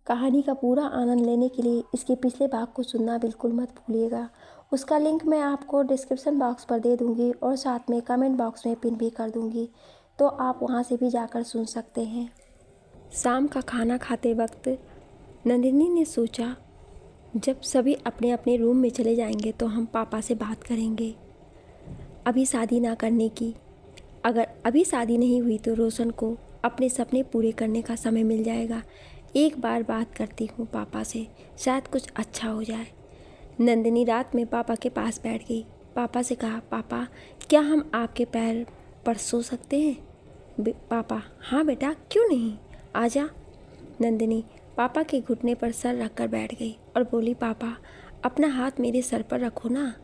कहानी का पूरा आनंद लेने के लिए इसके पिछले भाग को सुनना बिल्कुल मत भूलिएगा। उसका लिंक मैं आपको डिस्क्रिप्शन बॉक्स पर दे दूँगी और साथ में कमेंट बॉक्स में पिन भी कर दूँगी, तो आप वहाँ से भी जाकर सुन सकते हैं। शाम का खाना खाते वक्त नंदिनी ने सोचा, जब सभी अपने अपने रूम में चले जाएंगे तो हम पापा से बात करेंगे अभी शादी ना करने की। अगर अभी शादी नहीं हुई तो रोशन को अपने सपने पूरे करने का समय मिल जाएगा। एक बार बात करती हूँ पापा से, शायद कुछ अच्छा हो जाए। नंदिनी रात में पापा के पास बैठ गई। पापा से कहा, पापा क्या हम आपके पैर पर सो सकते हैं? पापा, हाँ बेटा, क्यों नहीं, आजा। नंदिनी पापा के घुटने पर सर रखकर बैठ गई और बोली, पापा अपना हाथ मेरे सर पर रखो ना।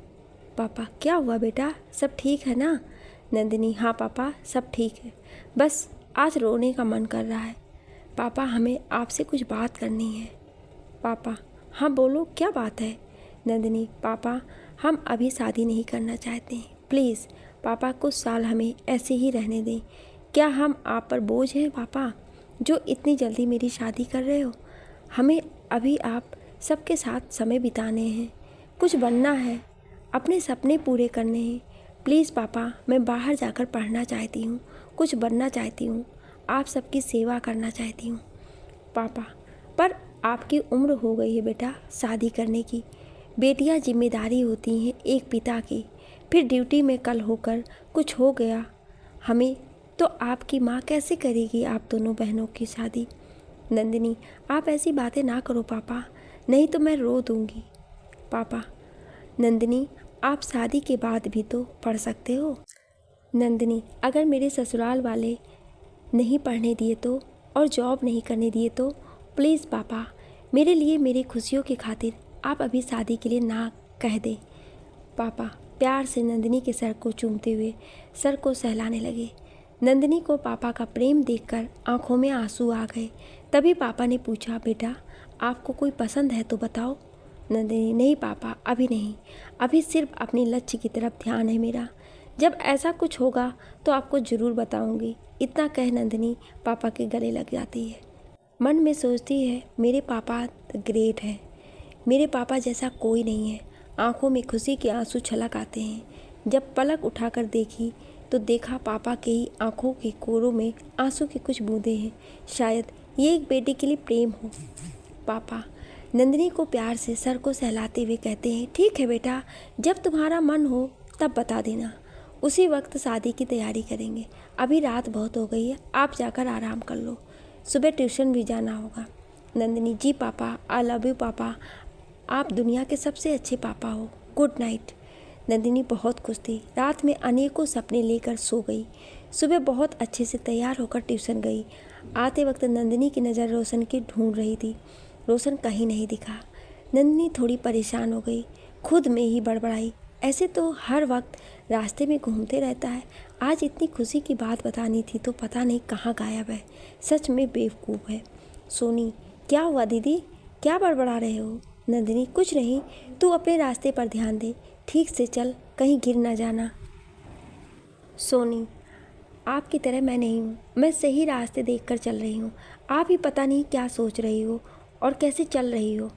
पापा, क्या हुआ बेटा, सब ठीक है ना? नंदिनी, हाँ पापा सब ठीक है, बस आज रोने का मन कर रहा है। पापा हमें आपसे कुछ बात करनी है। पापा, हाँ बोलो, क्या बात है? नंदिनी, पापा हम अभी शादी नहीं करना चाहते हैं, प्लीज़ पापा कुछ साल हमें ऐसे ही रहने दें। क्या हम आप पर बोझ हैं पापा, जो इतनी जल्दी मेरी शादी कर रहे हो? हमें अभी आप सबके साथ समय बिताने हैं, कुछ बनना है, अपने सपने पूरे करने हैं। प्लीज़ पापा, मैं बाहर जाकर पढ़ना चाहती हूँ, कुछ बनना चाहती हूँ, आप सबकी सेवा करना चाहती हूँ। पापा, पर आपकी उम्र हो गई है बेटा शादी करने की। बेटियाँ जिम्मेदारी होती हैं एक पिता की, फिर ड्यूटी में कल होकर कुछ हो गया हमें तो आपकी माँ कैसे करेगी आप दोनों बहनों की शादी? नंदिनी, आप ऐसी बातें ना करो पापा, नहीं तो मैं रो दूँगी। पापा, नंदिनी आप शादी के बाद भी तो पढ़ सकते हो। नंदिनी, अगर मेरे ससुराल वाले नहीं पढ़ने दिए तो, और जॉब नहीं करने दिए तो, प्लीज़ पापा मेरे लिए, मेरी खुशियों की खातिर आप अभी शादी के लिए ना कह दें। पापा प्यार से नंदिनी के सर को चूमते हुए सर को सहलाने लगे। नंदिनी को पापा का प्रेम देखकर आंखों में आंसू आ गए। तभी पापा ने पूछा, बेटा आपको कोई पसंद है तो बताओ। नंदिनी, नहीं पापा अभी नहीं, अभी सिर्फ अपने लक्ष्य की तरफ ध्यान है मेरा, जब ऐसा कुछ होगा तो आपको ज़रूर बताऊंगी। इतना कह नंदिनी पापा के गले लग जाती है। मन में सोचती है, मेरे पापा ग्रेट है, मेरे पापा जैसा कोई नहीं है। आंखों में खुशी के आंसू छलक आते हैं। जब पलक उठाकर देखी तो देखा पापा के ही आंखों के कोरों में आंसू की कुछ बूंदें हैं। शायद ये एक बेटे के लिए प्रेम हो। पापा नंदिनी को प्यार से सर को सहलाते हुए कहते हैं, ठीक है बेटा, जब तुम्हारा मन हो तब बता देना, उसी वक्त शादी की तैयारी करेंगे। अभी रात बहुत हो गई है, आप जाकर आराम कर लो, सुबह ट्यूशन भी जाना होगा। नंदिनी, जी पापा, आई लव यू पापा, आप दुनिया के सबसे अच्छे पापा हो, गुड नाइट। नंदिनी बहुत खुश थी। रात में अनेकों सपने लेकर सो गई। सुबह बहुत अच्छे से तैयार होकर ट्यूशन गई। आते वक्त नंदिनी की नज़र रोशन की ढूंढ रही थी। रोशन कहीं नहीं दिखा। नंदिनी थोड़ी परेशान हो गई, खुद में ही बड़बड़ाई, ऐसे तो हर वक्त रास्ते में घूमते रहता है, आज इतनी खुशी की बात बतानी थी तो पता नहीं कहाँ गायब है। सच में बेवकूफ़ है। सोनी, क्या हुआ दीदी, क्या बड़बड़ा रहे हो? नंदिनी, कुछ नहीं, तू अपने रास्ते पर ध्यान दे, ठीक से चल, कहीं गिर ना जाना। सोनी, आपकी तरह मैं नहीं हूँ, मैं सही रास्ते देखकर चल रही हूँ, आप ही पता नहीं क्या सोच रही हो और कैसे चल रही हो।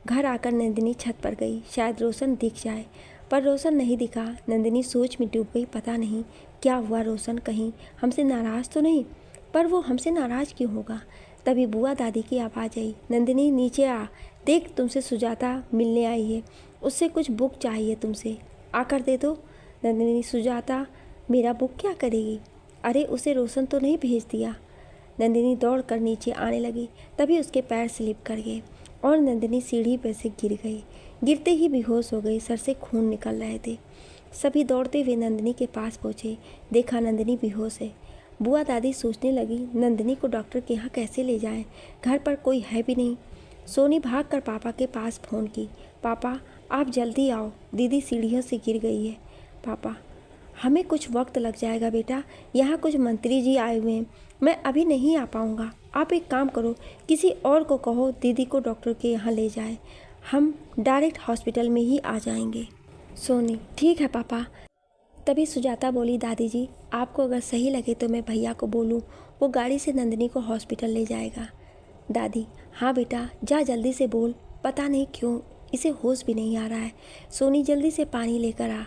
घर आकर नंदिनी छत पर गई, शायद रोशन दिख जाए, पर रोशन नहीं दिखा। नंदिनी सोच में डूब गई, पता नहीं क्या हुआ, रोशन कहीं हमसे नाराज़ तो नहीं, पर वो हमसे नाराज़ क्यों होगा। तभी बुआ दादी की आवाज़ आई, नंदिनी नीचे आ, देख तुमसे सुजाता मिलने आई है, उससे कुछ बुक चाहिए तुमसे, आकर दे दो। नंदिनी, सुजाता मेरा बुक क्या करेगी? अरे उसे रोशन तो नहीं भेज दिया। नंदिनी दौड़ कर नीचे आने लगी, तभी उसके पैर स्लिप कर गए और नंदिनी सीढ़ी पर से गिर गई। गिरते ही बेहोश हो गई, सर से खून निकल रहे थे। सभी दौड़ते हुए नंदिनी के पास पहुँचे, देखा नंदिनी बेहोश है। बुआ दादी सोचने लगी, नंदिनी को डॉक्टर के यहाँ कैसे ले जाएं, घर पर कोई है भी नहीं। सोनी भागकर पापा के पास फ़ोन की, पापा आप जल्दी आओ, दीदी सीढ़ियों से गिर गई है। पापा, हमें कुछ वक्त लग जाएगा बेटा, यहाँ कुछ मंत्री जी आए हुए हैं, मैं अभी नहीं आ पाऊँगा। आप एक काम करो, किसी और को कहो दीदी को डॉक्टर के यहाँ ले जाए, हम डायरेक्ट हॉस्पिटल में ही आ जाएंगे। सोनी, ठीक है पापा। तभी सुजाता बोली, दादी जी आपको अगर सही लगे तो मैं भैया को बोलूँ, वो गाड़ी से नंदिनी को हॉस्पिटल ले जाएगा। दादी, हाँ बेटा, जा जल्दी से बोल, पता नहीं क्यों इसे होश भी नहीं आ रहा है। सोनी जल्दी से पानी लेकर आ,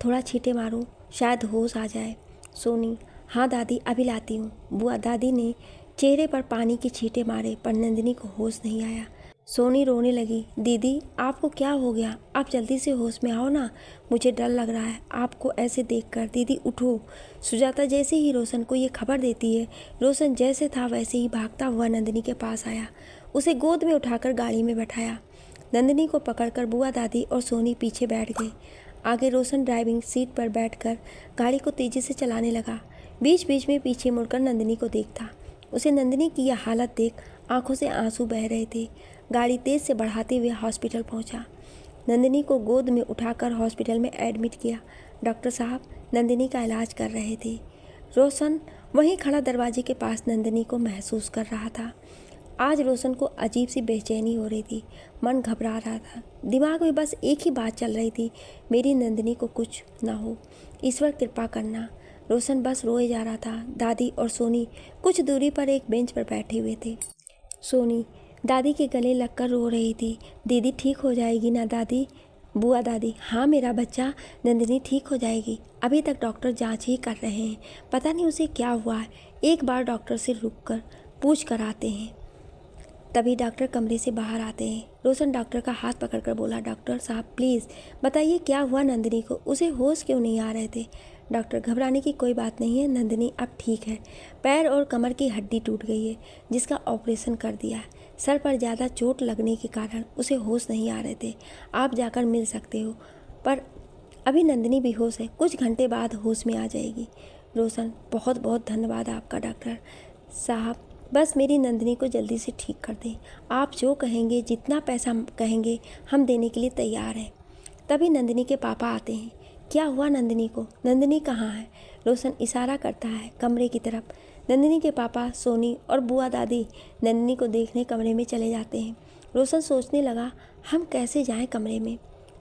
थोड़ा छींटे मारूं, शायद होश आ जाए। सोनी, हाँ दादी अभी लाती हूँ। बुआ दादी ने चेहरे पर पानी के छींटे मारे पर नंदिनी को होश नहीं आया। सोनी रोने लगी, दीदी आपको क्या हो गया? आप जल्दी से होश में आओ ना, मुझे डर लग रहा है आपको ऐसे देखकर। दीदी उठो। सुजाता जैसे ही रोशन को ये खबर देती है, रोशन जैसे था वैसे ही भागता हुआ नंदिनी के पास आया, उसे गोद में उठाकर गाड़ी में बैठाया। नंदिनी को पकड़कर बुआ दादी और सोनी पीछे बैठ गए। आगे रोशन ड्राइविंग सीट पर बैठकर गाड़ी को तेजी से चलाने लगा। बीच बीच में पीछे मुड़कर नंदिनी को देखता। उसे नंदिनी की यह हालत देख आंखों से आंसू बह रहे थे। गाड़ी तेज से बढ़ाते हुए हॉस्पिटल पहुंचा। नंदिनी को गोद में उठाकर हॉस्पिटल में एडमिट किया। डॉक्टर साहब नंदिनी का इलाज कर रहे थे। रोशन वहीं खड़ा दरवाजे के पास नंदिनी को महसूस कर रहा था। आज रोशन को अजीब सी बेचैनी हो रही थी, मन घबरा रहा था। दिमाग में बस एक ही बात चल रही थी, मेरी नंदिनी को कुछ ना हो, ईश्वर कृपा करना। रोशन बस रोए जा रहा था। दादी और सोनी कुछ दूरी पर एक बेंच पर बैठे हुए थे। सोनी दादी के गले लगकर रो रही थी। दीदी ठीक हो जाएगी ना दादी? बुआ दादी, हाँ मेरा बच्चा, नंदिनी ठीक हो जाएगी। अभी तक डॉक्टर जांच ही कर रहे हैं, पता नहीं उसे क्या हुआ है, एक बार डॉक्टर से रुककर पूछ कर आते हैं। तभी डॉक्टर कमरे से बाहर आते हैं। रोशन डॉक्टर का हाथ पकड़कर बोला, डॉक्टर साहब प्लीज़ बताइए क्या हुआ नंदिनी को, उसे होश क्यों नहीं आ रहे थे? डॉक्टर, घबराने की कोई बात नहीं है, नंदिनी अब ठीक है। पैर और कमर की हड्डी टूट गई है जिसका ऑपरेशन कर दिया है। सर पर ज़्यादा चोट लगने के कारण उसे होश नहीं आ रहे थे। आप जाकर मिल सकते हो, पर अभी नंदिनी बेहोश है, कुछ घंटे बाद होश में आ जाएगी। रोशन, बहुत बहुत धन्यवाद आपका डॉक्टर साहब, बस मेरी नंदिनी को जल्दी से ठीक कर दें। आप जो कहेंगे, जितना पैसा कहेंगे हम देने के लिए तैयार हैं। तभी नंदिनी के पापा आते हैं। क्या हुआ नंदिनी को? नंदिनी कहाँ है? रोशन इशारा करता है कमरे की तरफ। नंदिनी के पापा सोनी और बुआ दादी नंदिनी को देखने कमरे में चले जाते हैं। रोशन सोचने लगा, हम कैसे जाएं कमरे में?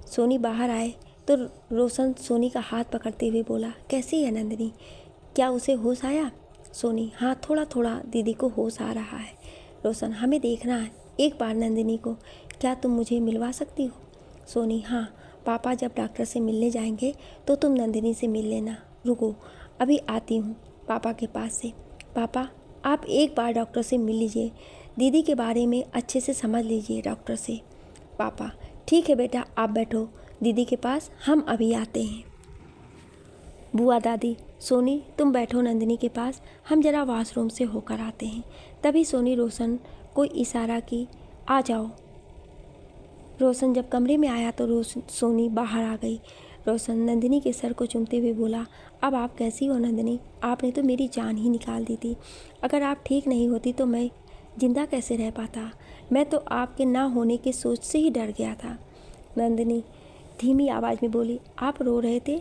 सोनी बाहर आए तो रोशन सोनी का हाथ पकड़ते हुए बोला, कैसी है नंदिनी, क्या उसे होश आया? सोनी, हाँ थोड़ा थोड़ा दीदी को होश आ रहा है। रोशन, हमें देखना है एक बार नंदिनी को, क्या तुम मुझे मिलवा सकती हो? सोनी, हाँ पापा जब डॉक्टर से मिलने जाएंगे तो तुम नंदिनी से मिल लेना। रुको अभी आती हूँ पापा के पास से। पापा आप एक बार डॉक्टर से मिल लीजिए, दीदी के बारे में अच्छे से समझ लीजिए डॉक्टर से। पापा, ठीक है बेटा आप बैठो दीदी के पास, हम अभी आते हैं। बुआ दादी, सोनी तुम बैठो नंदिनी के पास, हम जरा वॉशरूम से होकर आते हैं। तभी सोनी रोशन को इशारा की, आ जाओ। रोशन जब कमरे में आया तो सोनी बाहर आ गई। रोशन नंदिनी के सर को चूमते हुए बोला, अब आप कैसी हो नंदिनी? आपने तो मेरी जान ही निकाल दी थी। अगर आप ठीक नहीं होती तो मैं जिंदा कैसे रह पाता? मैं तो आपके ना होने की सोच से ही डर गया था। नंदिनी धीमी आवाज़ में बोली, आप रो रहे थे?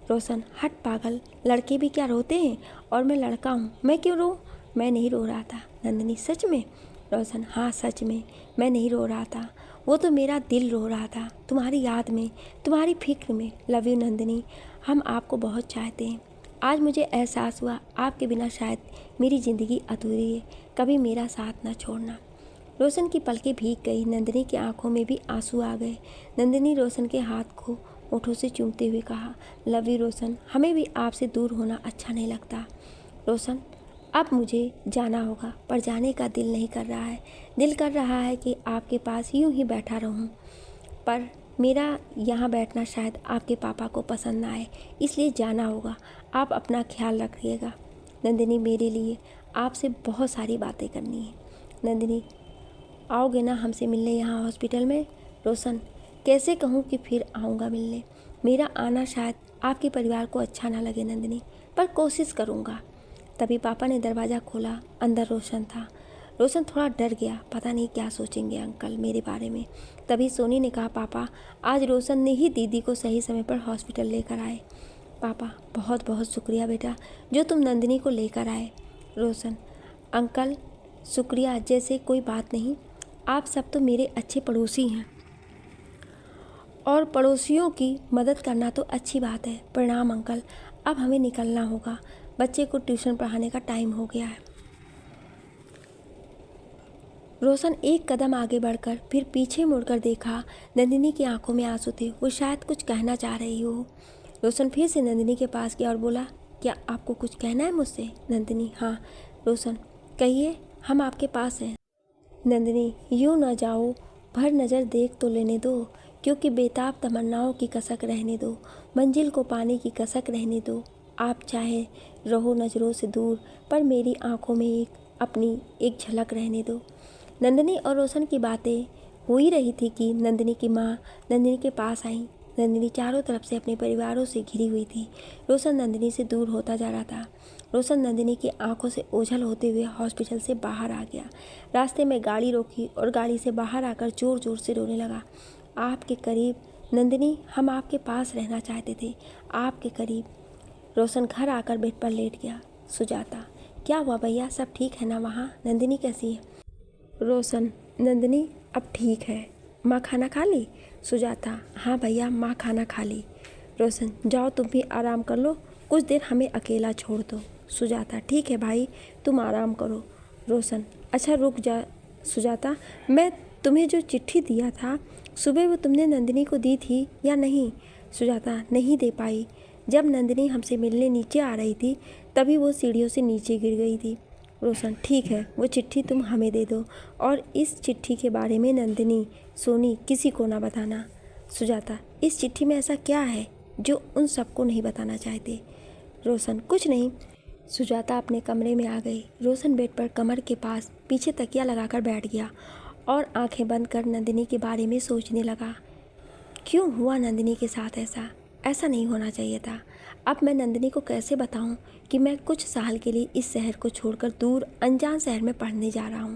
रोशन, हट पागल, लड़के भी क्या रोते हैं, और मैं लड़का हूँ, मैं क्यों रो? मैं नहीं रो रहा था। नंदिनी, सच में? रोशन, हाँ सच में, मैं नहीं रो रहा था, वो तो मेरा दिल रो रहा था, तुम्हारी याद में, तुम्हारी फिक्र में। लव यू नंदिनी, हम आपको बहुत चाहते हैं। आज मुझे एहसास हुआ आपके बिना शायद मेरी ज़िंदगी अधूरी है, कभी मेरा साथ ना छोड़ना। रोशन की पलकें भीग गई, नंदिनी की आंखों में भी आंसू आ गए। नंदिनी रोशन के हाथ को होठों से चूमते हुए कहा, लव यू रोशन, हमें भी आपसे दूर होना अच्छा नहीं लगता। रोशन, अब मुझे जाना होगा, पर जाने का दिल नहीं कर रहा है। दिल कर रहा है कि आपके पास यूं ही बैठा रहूं, पर मेरा यहाँ बैठना शायद आपके पापा को पसंद ना आए, इसलिए जाना होगा। आप अपना ख्याल रखिएगा। नंदिनी, मेरे लिए आपसे बहुत सारी बातें करनी है। नंदिनी, आओगे ना हमसे मिलने यहाँ हॉस्पिटल में? रोशन, कैसे कहूँ कि फिर आऊँगा मिलने, मेरा आना शायद आपके परिवार को अच्छा ना लगे नंदिनी, पर कोशिश करूँगा। तभी पापा ने दरवाज़ा खोला, अंदर रोशन था। रोशन थोड़ा डर गया, पता नहीं क्या सोचेंगे अंकल मेरे बारे में। तभी सोनी ने कहा, पापा आज रोशन ने ही दीदी को सही समय पर हॉस्पिटल लेकर आए। पापा, बहुत बहुत शुक्रिया बेटा जो तुम नंदिनी को लेकर आए। रोशन, अंकल शुक्रिया जैसे कोई बात नहीं, आप सब तो मेरे अच्छे पड़ोसी हैं और पड़ोसियों की मदद करना तो अच्छी बात है। प्रणाम अंकल, अब हमें निकलना होगा, बच्चे को ट्यूशन पढ़ाने का टाइम हो गया है। रोशन एक कदम आगे बढ़कर फिर पीछे मुड़कर देखा। नंदिनी की आंखों में आंसू थे, वो शायद कुछ कहना चाह रही हो। रोशन फिर से नंदिनी के पास गया और बोला, क्या आपको कुछ कहना है मुझसे? नंदिनी, हाँ। रोशन, कहिए, हम आपके पास हैं। नंदिनी, यूँ न जाओ, भर नज़र देख तो लेने दो, क्योंकि बेताब तमन्नाओं की कसक रहने दो, मंजिल को पाने की कसक रहने दो। आप चाहे रहो नज़रों से दूर, पर मेरी आंखों में अपनी एक झलक रहने दो। नंदिनी और रोशन की बातें हो ही रही थी कि नंदिनी की माँ नंदिनी के पास आई। नंदिनी चारों तरफ से अपने परिवारों से घिरी हुई थी। रोशन नंदिनी से दूर होता जा रहा था। रोशन नंदिनी की आंखों से ओझल होते हुए हॉस्पिटल से बाहर आ गया। रास्ते में गाड़ी रोकी और गाड़ी से बाहर आकर ज़ोर ज़ोर से रोने लगा। आपके करीब नंदिनी, हम आपके पास रहना चाहते थे, आपके करीब। रोशन घर आकर बेड पर लेट गया। सुजाता, क्या हुआ भैया, सब ठीक है ना वहाँ? नंदिनी कैसी है? रोशन, नंदिनी अब ठीक है। माँ खाना खा ली? सुजाता, हाँ भैया, माँ खाना खा ली। रोशन, जाओ तुम भी आराम कर लो, कुछ देर हमें अकेला छोड़ दो। सुजाता, ठीक है भाई, तुम आराम करो। रोशन, अच्छा रुक जा सुजाता, मैं तुम्हें जो चिट्ठी दिया था सुबह, वो तुमने नंदिनी को दी थी या नहीं? सुजाता, नहीं दे पाई। जब नंदिनी हमसे मिलने नीचे आ रही थी तभी वो सीढ़ियों से नीचे गिर गई थी। रोशन, ठीक है, वो चिट्ठी तुम हमें दे दो, और इस चिट्ठी के बारे में नंदिनी, सोनी किसी को ना बताना। सुजाता, इस चिट्ठी में ऐसा क्या है जो उन सबको नहीं बताना चाहते? रोशन, कुछ नहीं। सुजाता अपने कमरे में आ गई। रोशन बेड पर कमर के पास पीछे तकिया लगाकर बैठ गया और आंखें बंद कर नंदिनी के बारे में सोचने लगा। क्यों हुआ नंदिनी के साथ ऐसा? ऐसा नहीं होना चाहिए था। अब मैं नंदिनी को कैसे बताऊं कि मैं कुछ साल के लिए इस शहर को छोड़कर दूर अनजान शहर में पढ़ने जा रहा हूं,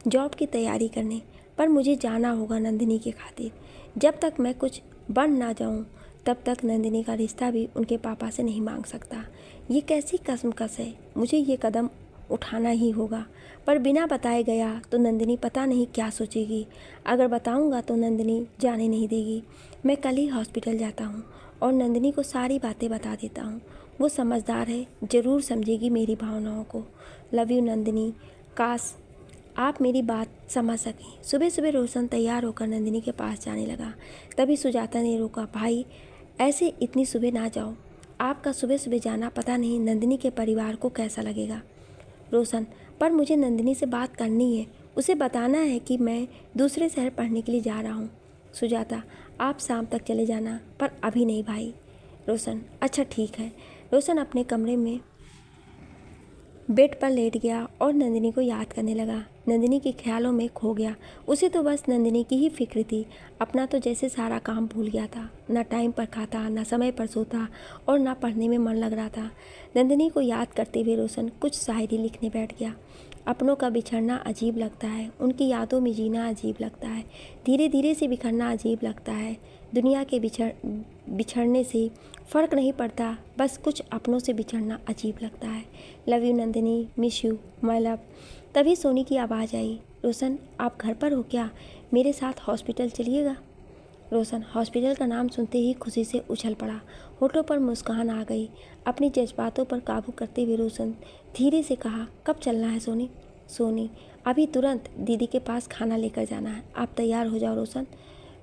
जॉब की तैयारी करने। पर मुझे जाना होगा नंदिनी के खातिर। जब तक मैं कुछ बन ना जाऊं तब तक नंदिनी का रिश्ता भी उनके पापा से नहीं मांग सकता। ये कैसी कसमकस है, मुझे ये कदम उठाना ही होगा। पर बिना बताए गया तो नंदिनी पता नहीं क्या सोचेगी। अगर बताऊंगा तो नंदिनी जाने नहीं देगी। मैं कल ही हॉस्पिटल जाता हूँ और नंदिनी को सारी बातें बता देता हूँ। वो समझदार है, ज़रूर समझेगी मेरी भावनाओं को। Love you Nandini. काश आप मेरी बात समझ सकें। सुबह सुबह रोशन तैयार होकर नंदिनी के पास जाने लगा। तभी सुजाता ने रोका, भाई ऐसे इतनी सुबह ना जाओ। आपका सुबह सुबह जाना पता नहीं नंदिनी के परिवार को कैसा लगेगा। रोशन, पर मुझे नंदिनी से बात करनी है, उसे बताना है कि मैं दूसरे शहर पढ़ने के लिए जा रहा हूँ। सुजाता, आप शाम तक चले जाना, पर अभी नहीं भाई। रोशन, अच्छा ठीक है। रोशन अपने कमरे में बेड पर लेट गया और नंदिनी को याद करने लगा। नंदिनी के ख्यालों में खो गया। उसे तो बस नंदिनी की ही फिक्र थी। अपना तो जैसे सारा काम भूल गया था। ना टाइम पर खाता, ना समय पर सोता और ना पढ़ने में मन लग रहा था। नंदिनी को याद करते हुए रोशन कुछ शायरी लिखने बैठ गया। अपनों का बिछड़ना अजीब लगता है, उनकी यादों में जीना अजीब लगता है, धीरे धीरे से बिखरना अजीब लगता है। दुनिया के बिछड़ने से फ़र्क नहीं पड़ता, बस कुछ अपनों से बिछड़ना अजीब लगता है। Love you Nandini, miss you my love. तभी सोनी की आवाज़ आई, रोशन आप घर पर हो क्या? मेरे साथ हॉस्पिटल चलिएगा। रोशन हॉस्पिटल का नाम सुनते ही खुशी से उछल पड़ा। होठों पर मुस्कान आ गई। अपने जज्बातों पर काबू करते हुए रोशन धीरे से कहा, कब चलना है सोनी? सोनी, अभी तुरंत, दीदी के पास खाना लेकर जाना है। आप तैयार हो जाओ रोशन।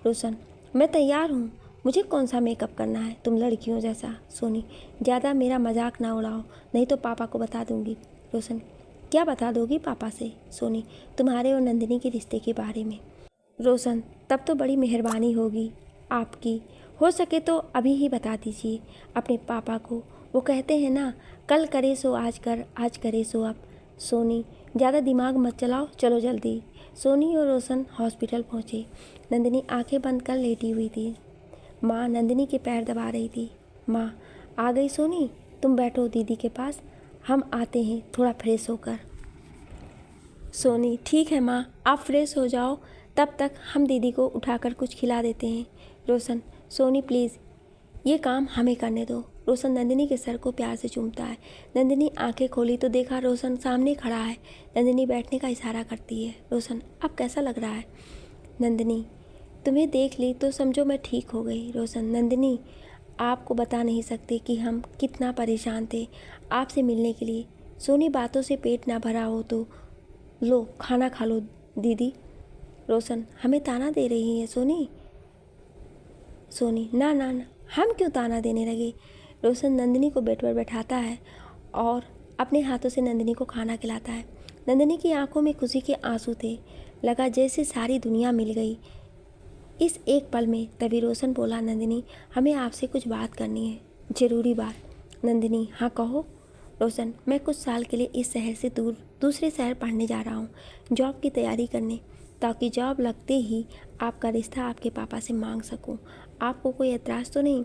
रोशन, मैं तैयार हूँ, मुझे कौन सा मेकअप करना है, तुम लड़कियों जैसा। सोनी, ज़्यादा मेरा मजाक ना उड़ाओ, नहीं तो पापा को बता दूँगी। रोशन, क्या बता दोगी पापा से? सोनी, तुम्हारे और नंदिनी के रिश्ते के बारे में। रोशन, तब तो बड़ी मेहरबानी होगी आपकी, हो सके तो अभी ही बता दीजिए अपने पापा को। वो कहते हैं ना, कल करे सो आज कर, आज करे सो अब। सोनी, ज़्यादा दिमाग मत चलाओ, चलो जल्दी। सोनी और रोशन हॉस्पिटल पहुँचे। नंदिनी आंखें बंद कर लेटी हुई थी। माँ नंदिनी के पैर दबा रही थी। माँ, आ गई सोनी, तुम बैठो दीदी के पास, हम आते हैं थोड़ा फ्रेश होकर। सोनी, ठीक है माँ, आप फ्रेश हो जाओ, तब तक हम दीदी को उठाकर कुछ खिला देते हैं। रोशन, सोनी प्लीज़, ये काम हमें करने दो। रोशन नंदिनी के सर को प्यार से चूमता है। नंदिनी आंखें खोली तो देखा रोशन सामने खड़ा है। नंदिनी बैठने का इशारा करती है। रोशन, अब कैसा लग रहा है? नंदिनी, तुम्हें देख ली तो समझो मैं ठीक हो गई। रोशन, नंदिनी, आपको बता नहीं सकते कि हम कितना परेशान थे आपसे मिलने के लिए। सोनी, बातों से पेट ना भरा हो तो लो खाना खा लो, दीदी, रोशन हमें ताना दे रही है सोनी। सोनी, ना ना ना, हम क्यों ताना देने लगे। रोशन नंदिनी को बेड पर बैठाता है और अपने हाथों से नंदिनी को खाना खिलाता है। नंदिनी की आंखों में खुशी के आंसू थे, लगा जैसे सारी दुनिया मिल गई इस एक पल में। तभी रोशन बोला, नंदिनी हमें आपसे कुछ बात करनी है, ज़रूरी बात। नंदिनी, हाँ कहो। रोशन, मैं कुछ साल के लिए इस शहर से दूर दूसरे शहर पढ़ने जा रहा हूँ, जॉब की तैयारी करने, ताकि जॉब लगते ही आपका रिश्ता आपके पापा से मांग सकूँ। आपको कोई एतराज़ तो नहीं।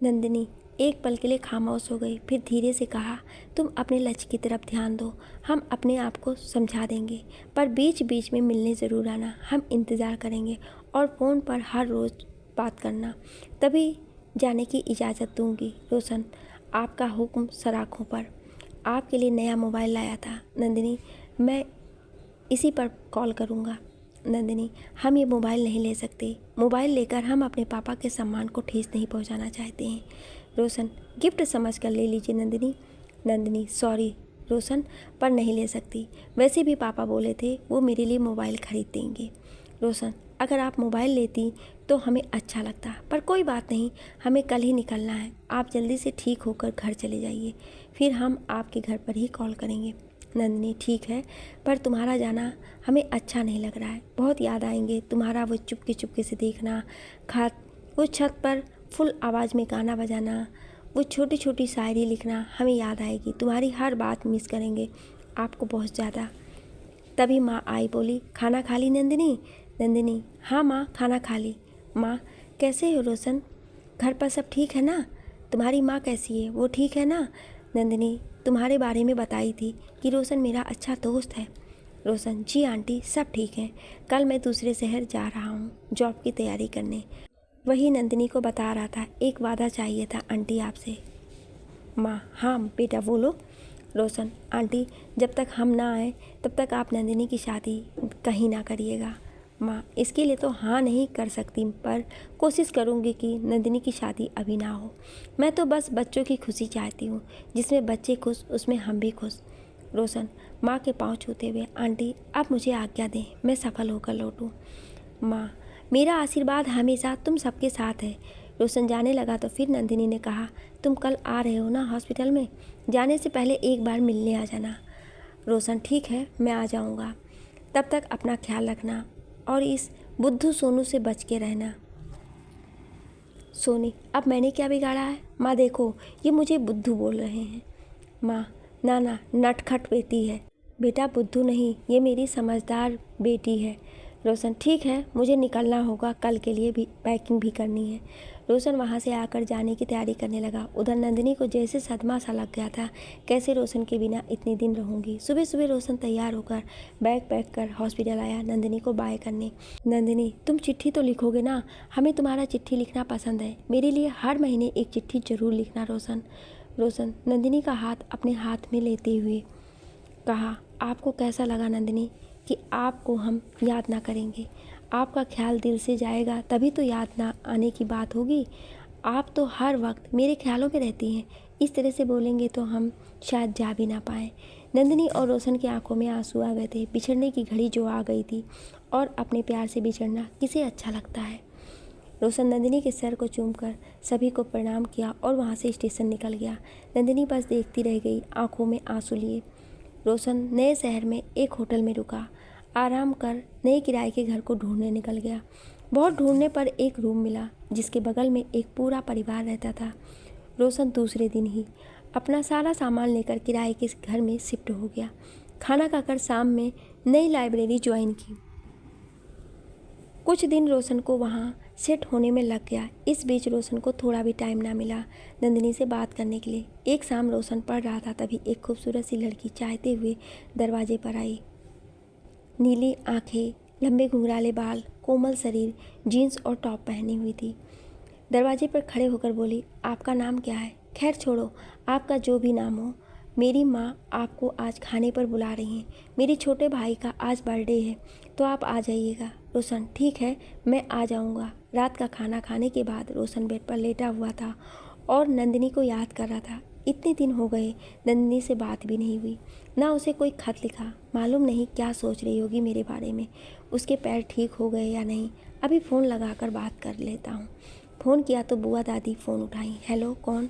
नंदिनी एक पल के लिए खामोश हो गई, फिर धीरे से कहा, तुम अपने लक्ष्य की तरफ ध्यान दो, हम अपने आप को समझा देंगे, पर बीच बीच में मिलने ज़रूर आना, हम इंतज़ार करेंगे और फ़ोन पर हर रोज़ बात करना, तभी जाने की इजाज़त दूंगी। रोशन, आपका हुक्म सराखों पर। आपके लिए नया मोबाइल लाया था नंदिनी, मैं इसी पर कॉल करूँगा। नंदिनी, हम ये मोबाइल नहीं ले सकते, मोबाइल लेकर हम अपने पापा के सम्मान को ठेस नहीं पहुंचाना चाहते हैं। रोशन, गिफ्ट समझ कर ले लीजिए नंदिनी। नंदिनी, सॉरी रोशन, पर नहीं ले सकती, वैसे भी पापा बोले थे वो मेरे लिए मोबाइल खरीद देंगे। रोशन, अगर आप मोबाइल लेती तो हमें अच्छा लगता, पर कोई बात नहीं, हमें कल ही निकलना है, आप जल्दी से ठीक होकर घर चले जाइए, फिर हम आपके घर पर ही कॉल करेंगे। नंदिनी, ठीक है, पर तुम्हारा जाना हमें अच्छा नहीं लग रहा है, बहुत याद आएंगे तुम्हारा वो चुपके चुपके से देखना, वो छत पर फुल आवाज़ में गाना बजाना, वो छोटी छोटी शायरी लिखना हमें याद आएगी, तुम्हारी हर बात मिस करेंगे आपको बहुत ज़्यादा। तभी माँ आई, बोली, खाना खा ली नंदिनी। नंदिनी, हाँ माँ, खाना खा ली। माँ, कैसे हो रोशन, घर पर सब ठीक है ना। तुम्हारी माँ कैसी है, वो ठीक है ना। नंदिनी, तुम्हारे बारे में बताई थी कि रोशन मेरा अच्छा दोस्त है। रोशन, जी आंटी, सब ठीक है, कल मैं दूसरे शहर जा रहा हूँ जॉब की तैयारी करने। वही नंदिनी को बता रहा था, एक वादा चाहिए था आंटी आपसे। माँ, हाँ बेटा बोलो। रोशन, आंटी, जब तक हम ना आए तब तक आप नंदिनी की शादी कहीं ना करिएगा। माँ, इसके लिए तो हाँ नहीं कर सकती, पर कोशिश करूँगी कि नंदिनी की शादी अभी ना हो। मैं तो बस बच्चों की खुशी चाहती हूँ, जिसमें बच्चे खुश उसमें हम भी खुश। रोशन, माँ के पाँव छूते हुए, आंटी आप मुझे आज्ञा दें, मैं सफल होकर लौटूँ। माँ, मेरा आशीर्वाद हमेशा तुम सबके साथ है। रोशन जाने लगा तो फिर नंदिनी ने कहा, तुम कल आ रहे हो ना हॉस्पिटल में, जाने से पहले एक बार मिलने आ जाना। रोशन, ठीक है, मैं आ जाऊँगा, तब तक अपना ख्याल रखना और इस बुद्धू सोनू से बच के रहना। सोनी, अब मैंने क्या बिगाड़ा है। माँ देखो, ये मुझे बुद्धू बोल रहे हैं। माँ, ना ना, नटखट बेटी है। बेटा बुद्धू नहीं, ये मेरी समझदार बेटी है। रोशन, ठीक है, मुझे निकलना होगा, कल के लिए भी पैकिंग भी करनी है। रोशन वहाँ से आकर जाने की तैयारी करने लगा। उधर नंदिनी को जैसे सदमा सा लग गया था, कैसे रोशन के बिना इतने दिन रहूँगी। सुबह सुबह रोशन तैयार होकर बैग पैक कर हॉस्पिटल आया नंदिनी को बाय करने। नंदिनी, तुम चिट्ठी तो लिखोगे ना, हमें तुम्हारा चिट्ठी लिखना पसंद है, मेरे लिए हर महीने एक चिट्ठी जरूर लिखना रोशन। रोशन नंदिनी का हाथ अपने हाथ में लेते हुए कहा, आपको कैसा लगा नंदिनी कि आपको हम याद ना करेंगे। आपका ख्याल दिल से जाएगा तभी तो याद ना आने की बात होगी। आप तो हर वक्त मेरे ख्यालों में रहती हैं, इस तरह से बोलेंगे तो हम शायद जा भी ना पाएँ। नंदिनी और रोशन की आंखों में आंसू आ गए थे। बिछड़ने की घड़ी जो आ गई थी, और अपने प्यार से बिछड़ना किसे अच्छा लगता है। रोशन नंदिनी के सर को चूमकर सभी को प्रणाम किया और वहाँ से स्टेशन निकल गया। नंदिनी बस देखती रह गई, आंखों में आंसू लिए। रोशन नए शहर में एक होटल में रुका, आराम कर नए किराए के घर को ढूंढने निकल गया। बहुत ढूंढने पर एक रूम मिला, जिसके बगल में एक पूरा परिवार रहता था। रोशन दूसरे दिन ही अपना सारा सामान लेकर किराए के घर में शिफ्ट हो गया। खाना खाकर शाम में नई लाइब्रेरी ज्वाइन की। कुछ दिन रोशन को वहाँ सेट होने में लग गया। इस बीच रोशन को थोड़ा भी टाइम ना मिला नंदिनी से बात करने के लिए। एक शाम रोशन पढ़ रहा था, तभी एक खूबसूरत सी लड़की चाहते हुए दरवाजे पर आई। नीली आंखें, लंबे घुंघराले बाल, कोमल शरीर, जीन्स और टॉप पहनी हुई थी। दरवाजे पर खड़े होकर बोली, आपका नाम क्या है। खैर छोड़ो, आपका जो भी नाम हो, मेरी माँ आपको आज खाने पर बुला रही हैं। मेरे छोटे भाई का आज बर्थडे है, तो आप आ जाइएगा। रोशन, ठीक है, मैं आ जाऊँगा। रात का खाना खाने के बाद रोशन बेड पर लेटा हुआ था और नंदिनी को याद कर रहा था। इतने दिन हो गए नंदिनी से बात भी नहीं हुई, ना उसे कोई खत लिखा। मालूम नहीं क्या सोच रही होगी मेरे बारे में। उसके पैर ठीक हो गए या नहीं, अभी फ़ोन लगाकर बात कर लेता हूँ। फ़ोन किया तो बुआ दादी फ़ोन उठाई। हेलो, कौन?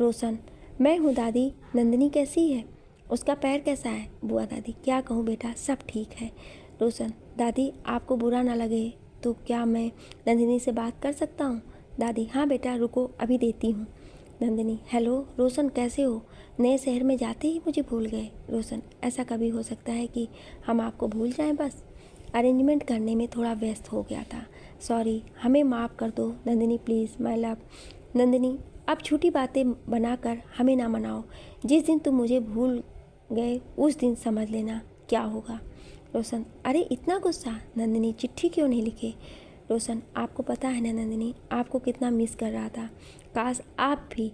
रोशन। मैं हूँ दादी। नंदिनी कैसी है? उसका पैर कैसा है? बुआ दादी, क्या कहूँ बेटा, सब ठीक है। रोशन, दादी आपको बुरा ना लगे तो क्या मैं नंदिनी से बात कर सकता हूँ? दादी, हाँ बेटा रुको, अभी देती हूँ। नंदिनी, हेलो रोशन, कैसे हो? नए शहर में जाते ही मुझे भूल गए। रोशन, ऐसा कभी हो सकता है कि हम आपको भूल जाएं? बस अरेंजमेंट करने में थोड़ा व्यस्त हो गया था, सॉरी, हमें माफ़ कर दो। Nandini please my love. Nandini, अब छोटी बातें बनाकर हमें ना मनाओ। जिस दिन तुम मुझे भूल गए उस दिन समझ लेना क्या होगा। रोशन, अरे इतना गुस्सा? नंदिनी, चिट्ठी क्यों नहीं लिखे? रोशन, आपको पता है ना नंदिनी, आपको कितना मिस कर रहा था। काश आप भी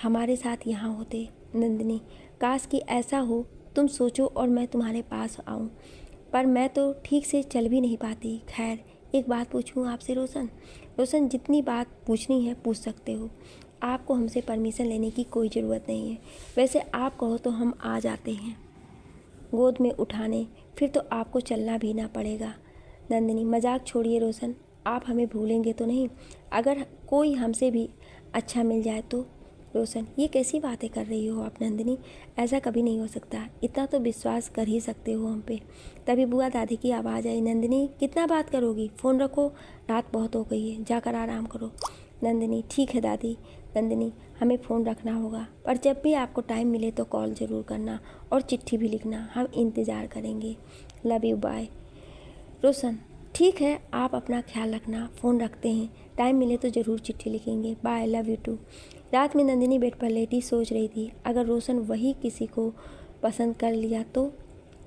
हमारे साथ यहाँ होते। नंदिनी, काश कि ऐसा हो, तुम सोचो और मैं तुम्हारे पास आऊँ, पर मैं तो ठीक से चल भी नहीं पाती। खैर, एक बात पूछूँ आपसे रोशन? रोशन, जितनी बात पूछनी है पूछ सकते हो, आपको हमसे परमिशन लेने की कोई ज़रूरत नहीं है। वैसे आप कहो तो हम आ जाते हैं गोद में उठाने, फिर तो आपको चलना भी ना पड़ेगा। नंदिनी, मजाक छोड़िए रोशन, आप हमें भूलेंगे तो नहीं? अगर कोई हमसे भी अच्छा मिल जाए तो? रोशन, ये कैसी बातें कर रही हो आप नंदिनी, ऐसा कभी नहीं हो सकता, इतना तो विश्वास कर ही सकते हो हम पे। तभी बुआ दादी की आवाज़ आई। नंदिनी, कितना बात करोगी, फ़ोन रखो, रात बहुत हो गई है, जाकर आराम करो। नंदिनी, ठीक है दादी। नंदिनी, हमें फ़ोन रखना होगा, पर जब भी आपको टाइम मिले तो कॉल ज़रूर करना और चिट्ठी भी लिखना, हम इंतज़ार करेंगे। Love you, bye. रोशन, ठीक है, आप अपना ख्याल रखना, फ़ोन रखते हैं, टाइम मिले तो ज़रूर चिट्ठी लिखेंगे, बाय, लव यू टू। रात में नंदिनी बेड पर लेटी सोच रही थी, अगर रोशन वही किसी को पसंद कर लिया तो?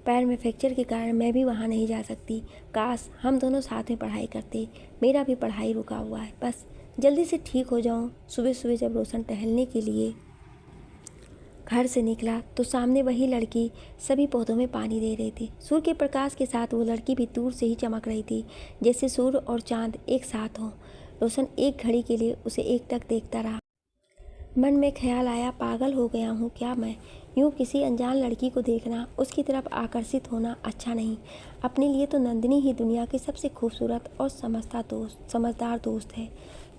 पैर में फ्रैक्चर के कारण मैं भी वहाँ नहीं जा सकती। काश हम दोनों साथ में पढ़ाई करते, मेरा भी पढ़ाई रुका हुआ है, बस जल्दी से ठीक हो जाऊँ। सुबह सुबह जब रोशन टहलने के लिए घर से निकला तो सामने वही लड़की सभी पौधों में पानी दे रही थी। सूर्य के प्रकाश के साथ वो लड़की भी दूर से ही चमक रही थी, जैसे सूर्य और चांद एक साथ हों। रोशन एक घड़ी के लिए उसे एकटक देखता रहा। मन में ख्याल आया, पागल हो गया हूँ क्या मैं? यूँ किसी अनजान लड़की को देखना, उसकी तरफ आकर्षित होना अच्छा नहीं। अपने लिए तो नंदिनी ही दुनिया की सबसे खूबसूरत और समझदार दोस्त है।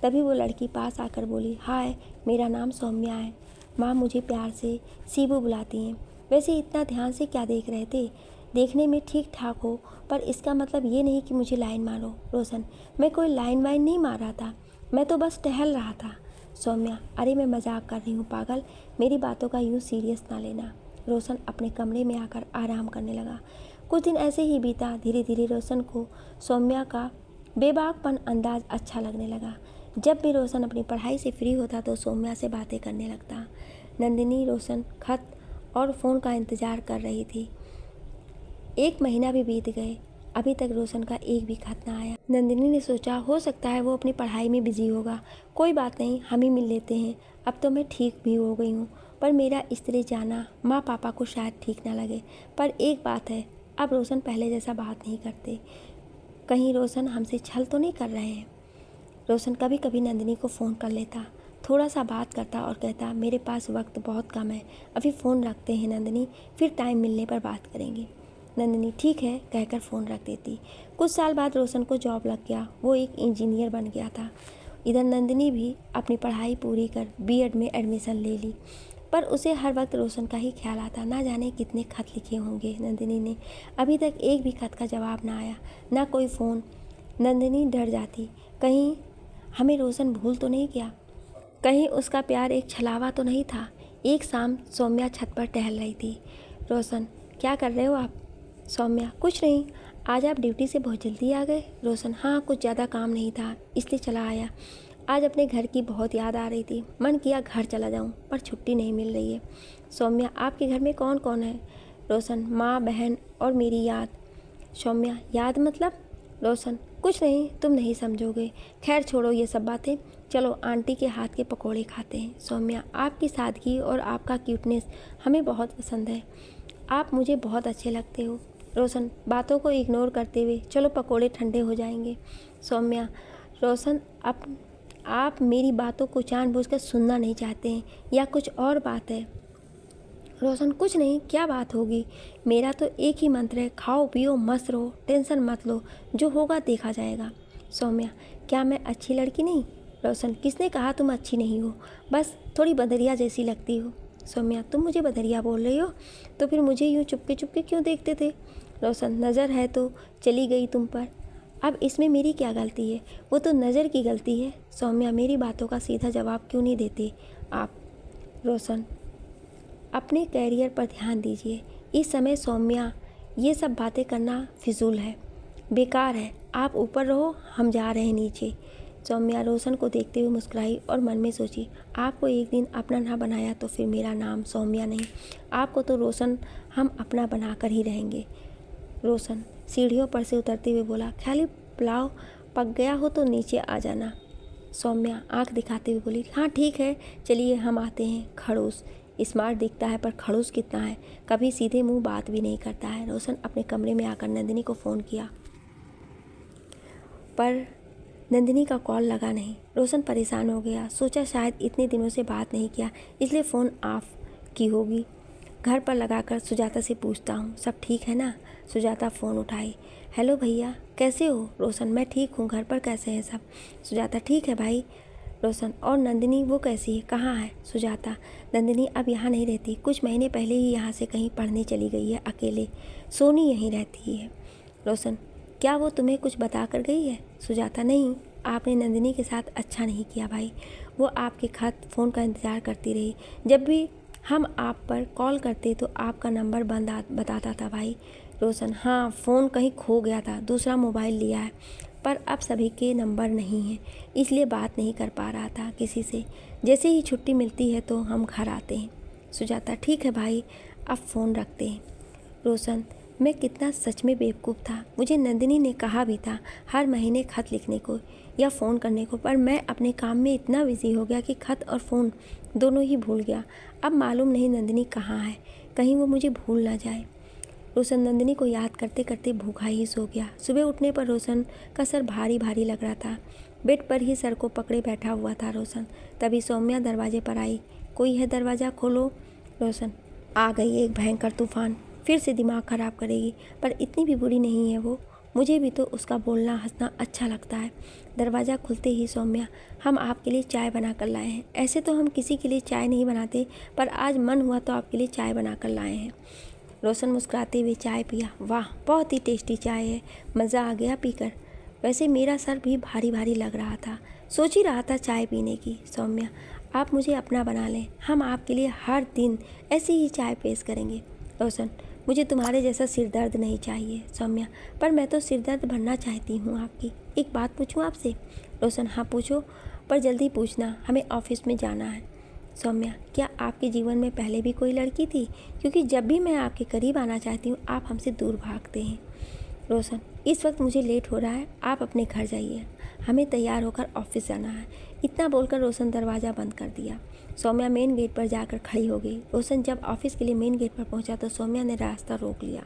तभी वो लड़की पास आकर बोली, हाय, मेरा नाम सौम्या है। माँ मुझे प्यार से सीबू बुलाती हैं। वैसे इतना ध्यान से क्या देख रहे थे? देखने में ठीक ठाक हो, पर इसका मतलब ये नहीं कि मुझे लाइन मारो। रोशन, मैं कोई लाइन वाइन नहीं मार रहा था, मैं तो बस टहल रहा था। सौम्या, अरे मैं मजाक कर रही हूँ पागल, मेरी बातों का यूँ सीरियस ना लेना। रोशन अपने कमरे में आकर आराम करने लगा। कुछ दिन ऐसे ही बीता। धीरे धीरे रोशन को सौम्या का बेबाकपन अंदाज अच्छा लगने लगा। जब भी रोशन अपनी पढ़ाई से फ्री होता तो सौम्या से बातें करने लगता। नंदिनी रोशन खत और फ़ोन का इंतज़ार कर रही थी। 1 महीना भी बीत गए, अभी तक रोशन का एक भी खत ना आया। नंदिनी ने सोचा हो सकता है वो अपनी पढ़ाई में बिजी होगा, कोई बात नहीं, हम ही मिल लेते हैं। अब तो मैं ठीक भी हो गई हूँ, पर मेरा इस तरह जाना माँ पापा को शायद ठीक ना लगे। पर एक बात है, अब रोशन पहले जैसा बात नहीं करते। कहीं रोशन हमसे छल तो नहीं कर रहे हैं? रोशन कभी कभी नंदिनी को फ़ोन कर लेता, थोड़ा सा बात करता और कहता, मेरे पास वक्त बहुत कम है, अभी फ़ोन रखते हैं नंदिनी, फिर टाइम मिलने पर बात करेंगे। नंदिनी ठीक है कहकर फ़ोन रख देती। कुछ साल बाद रोशन को जॉब लग गया, वो एक इंजीनियर बन गया था। इधर नंदिनी भी अपनी पढ़ाई पूरी कर बीएड में एडमिशन ले ली, पर उसे हर वक्त रोशन का ही ख्याल आता। ना जाने कितने खत लिखे होंगे नंदिनी ने, अभी तक एक भी खत का जवाब ना आया, ना कोई फ़ोन। नंदिनी डर जाती, कहीं हमें रोशन भूल तो नहीं गया, कहीं उसका प्यार एक छलावा तो नहीं था। एक शाम सौम्या छत पर टहल रही थी। रोशन, क्या कर रहे हो आप? सौम्या, कुछ नहीं, आज आप ड्यूटी से बहुत जल्दी आ गए। रोशन, हाँ, कुछ ज़्यादा काम नहीं था इसलिए चला आया। आज अपने घर की बहुत याद आ रही थी, मन किया घर चला जाऊं, पर छुट्टी नहीं मिल रही है। सौम्या, आपके घर में कौन कौन है? रोशन, माँ, बहन और मेरी याद। सौम्या, याद मतलब? रोशन, कुछ नहीं, तुम नहीं समझोगे, खैर छोड़ो ये सब बातें, चलो आंटी के हाथ के पकोड़े खाते हैं। सौम्या, आपकी सादगी और आपका क्यूटनेस हमें बहुत पसंद है, आप मुझे बहुत अच्छे लगते हो। रोशन, बातों को इग्नोर करते हुए, चलो पकोड़े ठंडे हो जाएंगे। सौम्या, रोशन आप मेरी बातों को जानबूझकर सुनना नहीं चाहते हैं या कुछ और बात है? रोशन, कुछ नहीं, क्या बात होगी? मेरा तो एक ही मंत्र है, खाओ पियो मस्त रहो, टेंशन मत लो, जो होगा देखा जाएगा। सौम्या, क्या मैं अच्छी लड़की नहीं? रोशन, किसने कहा तुम अच्छी नहीं हो, बस थोड़ी बदरिया जैसी लगती हो। सौम्या, तुम मुझे बदरिया बोल रही हो? तो फिर मुझे यूँ चुपके चुपके क्यों देखते थे? रोशन, नज़र है तो चली गई तुम पर, अब इसमें मेरी क्या गलती है? वो तो नज़र की गलती है। सौम्या, मेरी बातों का सीधा जवाब क्यों नहीं देते आप? रोशन, अपने कैरियर पर ध्यान दीजिए, इस समय सौम्या ये सब बातें करना फिजूल है, बेकार है। आप ऊपर रहो, हम जा रहे हैं नीचे। सौम्या रोशन को देखते हुए मुस्कुराई और मन में सोची, आपको एक दिन अपना ना बनाया तो फिर मेरा नाम सौम्या नहीं, आपको तो रोशन हम अपना बना कर ही रहेंगे। रोशन सीढ़ियों पर से उतरते हुए बोला, ख्याली पुलाव पक गया हो तो नीचे आ जाना। सौम्या आंख दिखाते हुए बोली, हाँ ठीक है, चलिए हम आते हैं। खड़ूस स्मार्ट दिखता है पर खड़ूस कितना है, कभी सीधे मुंह बात भी नहीं करता है। रोशन अपने कमरे में आकर नंदिनी को फ़ोन किया पर नंदिनी का कॉल लगा नहीं। रोशन परेशान हो गया, सोचा शायद इतने दिनों से बात नहीं किया इसलिए फ़ोन ऑफ की होगी। घर पर लगाकर सुजाता से पूछता हूँ, सब ठीक है ना? सुजाता फ़ोन उठाई। हेलो भैया, कैसे हो? रोशन, मैं ठीक हूँ, घर पर कैसे हैं सब? सुजाता, ठीक है भाई। रोशन, और नंदिनी वो कैसी है, कहाँ है? सुजाता, नंदिनी अब यहाँ नहीं रहती, कुछ महीने पहले ही यहाँ से कहीं पढ़ने चली गई है अकेले, सोनी यहीं रहती है। रोशन, क्या वो तुम्हें कुछ बता कर गई है? सुजाता, नहीं, आपने नंदिनी के साथ अच्छा नहीं किया भाई, वो आपके खत फ़ोन का इंतज़ार करती रही, जब भी हम आप पर कॉल करते तो आपका नंबर बंद बताता था भाई। रोशन, हाँ, फ़ोन कहीं खो गया था, दूसरा मोबाइल लिया है, पर अब सभी के नंबर नहीं हैं इसलिए बात नहीं कर पा रहा था किसी से, जैसे ही छुट्टी मिलती है तो हम घर आते हैं। सुजाता, ठीक है भाई, अब फ़ोन रखते हैं। रोशन, मैं कितना सच में बेवकूफ़ था, मुझे नंदिनी ने कहा भी था हर महीने खत लिखने को या फ़ोन करने को, पर मैं अपने काम में इतना बिजी हो गया कि खत और फ़ोन दोनों ही भूल गया। अब मालूम नहीं नंदिनी कहाँ है, कहीं वो मुझे भूल ना जाए। रोशन नंदिनी को याद करते करते भूखा ही सो गया। सुबह उठने पर रोशन का सर भारी भारी लग रहा था, बेड पर ही सर को पकड़े बैठा हुआ था रोशन। तभी सौम्या दरवाजे पर आई, कोई है, दरवाज़ा खोलो। रोशन, आ गई एक भयंकर तूफान, फिर से दिमाग ख़राब करेगी, पर इतनी भी बुरी नहीं है वो, मुझे भी तो उसका बोलना हंसना अच्छा लगता है। दरवाज़ा खुलते ही सौम्या, हम आपके लिए चाय बना कर लाए हैं। ऐसे तो हम किसी के लिए चाय नहीं बनाते, पर आज मन हुआ तो आपके लिए चाय बना कर लाए हैं। रोशन मुस्कुराते हुए चाय पिया। वाह, बहुत ही टेस्टी चाय है, मज़ा आ गया पीकर। वैसे मेरा सर भी भारी भारी लग रहा था, सोच ही रहा था चाय पीने की। सौम्या, आप मुझे अपना बना लें, हम आपके लिए हर दिन ऐसी ही चाय पेश करेंगे। रोशन, मुझे तुम्हारे जैसा सिर दर्द नहीं चाहिए। सौम्या, पर मैं तो सिर दर्द भरना चाहती हूँ आपकी। एक बात पूछूँ आपसे? रोशन, हाँ पूछो, पर जल्दी पूछना, हमें ऑफिस में जाना है। सौम्या, क्या आपके जीवन में पहले भी कोई लड़की थी? क्योंकि जब भी मैं आपके करीब आना चाहती हूँ आप हमसे दूर भागते हैं। रोशन, इस वक्त मुझे लेट हो रहा है, आप अपने घर जाइए, हमें तैयार होकर ऑफिस जाना है। इतना बोलकर रोशन दरवाज़ा बंद कर दिया। सौम्या मेन गेट पर जाकर खड़ी हो गई। रोशन जब ऑफिस के लिए मेन गेट पर पहुंचा तो सौम्या ने रास्ता रोक लिया।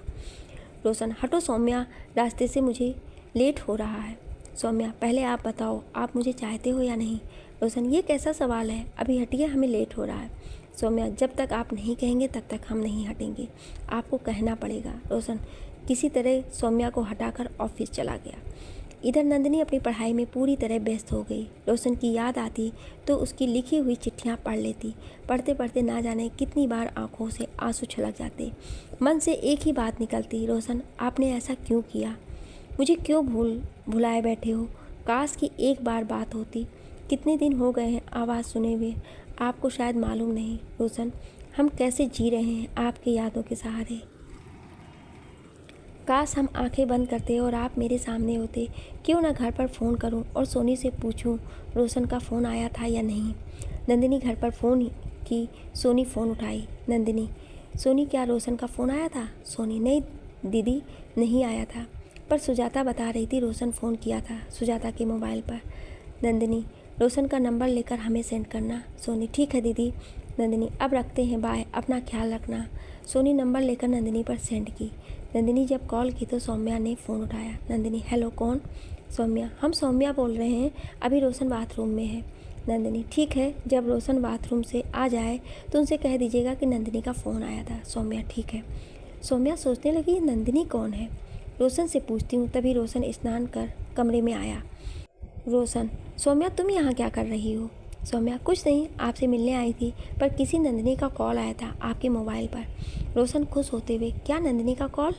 रोशन, हटो सौम्या, रास्ते से, मुझे लेट हो रहा है। सौम्या, पहले आप बताओ, आप मुझे चाहते हो या नहीं? रोशन, ये कैसा सवाल है, अभी हटिए, हमें लेट हो रहा है। सौम्या, जब तक आप नहीं कहेंगे तब तक हम नहीं हटेंगे, आपको कहना पड़ेगा। रोशन किसी तरह सौम्या को हटाकर ऑफिस चला गया। इधर नंदिनी अपनी पढ़ाई में पूरी तरह व्यस्त हो गई। रोशन की याद आती तो उसकी लिखी हुई चिट्ठियाँ पढ़ लेती। पढ़ते पढ़ते ना जाने कितनी बार आंखों से आंसू छलक जाते। मन से एक ही बात निकलती, रोशन आपने ऐसा क्यों किया, मुझे क्यों भुलाए बैठे हो? काश की एक बार बात होती। कितने दिन हो गए हैं आवाज़ सुने हुए, आपको शायद मालूम नहीं रोशन, हम कैसे जी रहे हैं आपकी यादों के सहारे। काश हम आंखें बंद करते और आप मेरे सामने होते। क्यों ना घर पर फ़ोन करूं और सोनी से पूछूं रोशन का फ़ोन आया था या नहीं। नंदिनी घर पर फ़ोन की, सोनी फ़ोन उठाई। नंदिनी, सोनी, क्या रोशन का फ़ोन आया था? सोनी, नहीं दीदी, नहीं आया था, पर सुजाता बता रही थी रोशन फ़ोन किया था सुजाता के मोबाइल पर। नंदिनी, रोशन का नंबर लेकर हमें सेंड करना। सोनी, ठीक है दीदी। नंदिनी, अब रखते हैं, बाय, अपना ख्याल रखना। सोनी नंबर लेकर नंदिनी पर सेंड की। नंदिनी जब कॉल की तो सौम्या ने फ़ोन उठाया। नंदिनी, हेलो, कौन? सौम्या, हम सौम्या बोल रहे हैं, अभी रोशन बाथरूम में है। नंदिनी, ठीक है, जब रोशन बाथरूम से आ जाए तो उनसे कह दीजिएगा कि नंदिनी का फ़ोन आया था। सौम्या, ठीक है। सौम्या सोचने लगी, ये नंदिनी कौन है? रोशन से पूछती हूँ। तभी रोशन स्नान कर कमरे में आया। रोशन, सौम्या तुम यहाँ क्या कर रही हो? सौम्या, कुछ नहीं, आपसे मिलने आई थी, पर किसी नंदिनी का कॉल आया था आपके मोबाइल पर। रोशन खुश होते हुए, क्या नंदिनी का कॉल?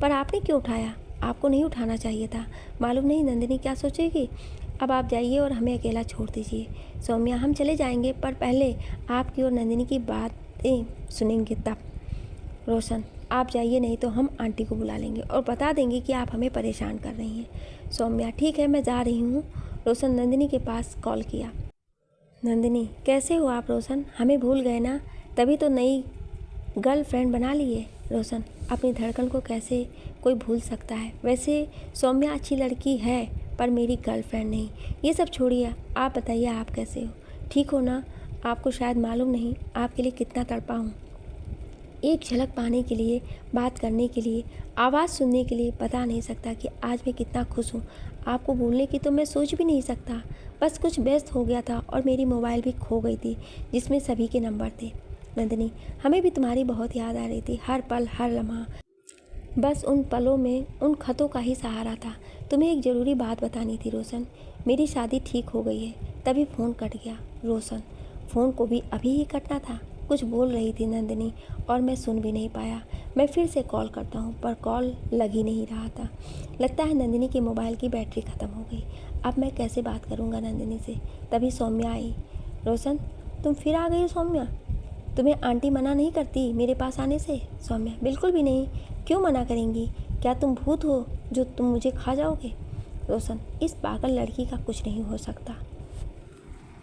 पर आपने क्यों उठाया? आपको नहीं उठाना चाहिए था, मालूम नहीं नंदिनी क्या सोचेगी। अब आप जाइए और हमें अकेला छोड़ दीजिए। सौम्या, हम चले जाएंगे, पर पहले आपकी और नंदिनी की बातें सुनेंगे तब। रोशन, आप जाइए, नहीं तो हम आंटी को बुला लेंगे और बता देंगे कि आप हमें परेशान कर रही हैं। सौम्या, ठीक है, मैं जा रही हूँ। रोशन नंदिनी के पास कॉल किया। नंदिनी, कैसे हो आप? रोशन, हमें भूल गए ना? तभी तो नई गर्लफ्रेंड बना ली है। रोशन, अपनी धड़कन को कैसे कोई भूल सकता है? वैसे सौम्या अच्छी लड़की है, पर मेरी गर्लफ्रेंड नहीं। ये सब छोड़िए, आप बताइए आप कैसे हो? ठीक हो ना? आपको शायद मालूम नहीं आपके लिए कितना तड़पा हूँ। एक झलक पाने के लिए, बात करने के लिए, आवाज़ सुनने के लिए बता नहीं सकता कि आज मैं कितना खुश हूँ। आपको भूलने की तो मैं सोच भी नहीं सकता। बस कुछ व्यस्त हो गया था और मेरी मोबाइल भी खो गई थी जिसमें सभी के नंबर थे। नंदिनी, हमें भी तुम्हारी बहुत याद आ रही थी, हर पल हर लम्हा। बस उन पलों में उन खतों का ही सहारा था। तुम्हें एक ज़रूरी बात बतानी थी रोशन, मेरी शादी ठीक हो गई है। तभी फ़ोन कट गया। रोशन, फ़ोन को भी अभी ही कटना था? कुछ बोल रही थी नंदिनी और मैं सुन भी नहीं पाया। मैं फिर से कॉल करता हूँ, पर कॉल लग ही नहीं रहा था। लगता है नंदिनी के मोबाइल की बैटरी ख़त्म हो गई। अब मैं कैसे बात करूँगा नंदिनी से? तभी सौम्या आई। रोशन, तुम फिर आ गई हो सौम्या? तुम्हें आंटी मना नहीं करती मेरे पास आने से? सौम्या, बिल्कुल भी नहीं। क्यों मना करेंगी? क्या तुम भूत हो जो तुम मुझे खा जाओगे? रोशन, इस पागल लड़की का कुछ नहीं हो सकता।